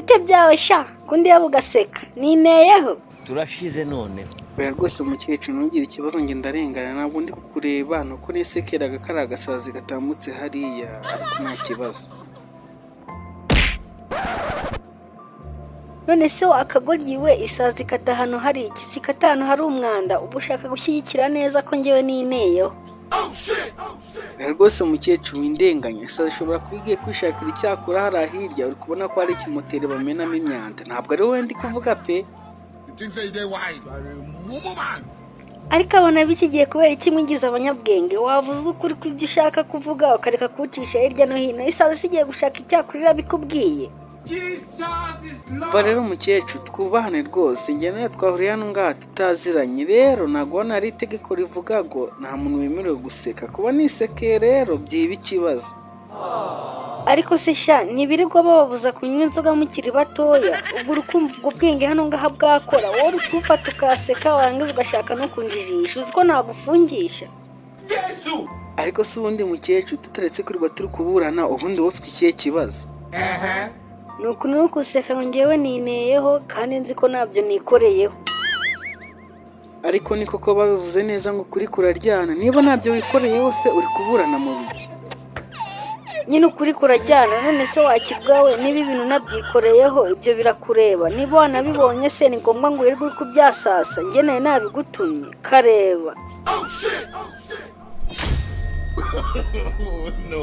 bite byawe sha kundi yabugaseka nineyeho turashize none oya rwose umukecuru ntugire ikibazo nge ndarengana ntabwo ndi kukureba nuko nisekeraga kari agasazi gatambutse hariya ariko nta kibazo. none se wakagoryiwe isazi ikata hano hari iki sikata hano hari umwanda uba ushaka gushyigikira neza ko ngewe nineyeho. rwose umukecuru windenganya isazi ishobora kuba igiye kwishakira icyakura hariya hirya uri kubona ko hari ikimoteri bamenamo imyanda ntabwo ari wowe ndi kuvuga pe. ariko abona bikigiye kubera iki mwigize abanyabwenge wavuze ukuri kw'ibyo ushaka kuvuga ukareka kuwucisha hirya no hino isazi isigiye gushaka icyakurira bikubwiye. Umva rero umukecuru twubahane rwose njye nawe twahuriye hano ngaha tutaziranye rero ntabwo hano hari itegeko rivuga ngo nta muntu wemerewe guseka kuba nisekeye rero byiba ikibazo. ariko se sha ntibirirwa bababuza kunywa inzoga mukiri batoya ubwo urukumva ubwo bwenge hano ngaha bwakora wowe uri kuwufata ukaseka warangiza ugashaka no kunjijisha uzi ko nagufungisha. ariko se ubundi mukecuru tutaretse kuri turi kuburana ubundi wowe ufite ikihe kibazo? nuko ntukuseka ngo ngewe nineyeho kandi nzi ko nabyo nikoreyeho. ariko ni koko babivuze neza ngo kuri kuraryana niba ntabyo wikoreye hose uri kuburana mu biki nyine ukuri kurajyana none se wakibwawe niba ibintu nabyikoreyeho ibyo birakureba niba wanabibonye se ni ngombwa ngo wirirwe uri kubyasasa njye nawe nabigutumye kareba. no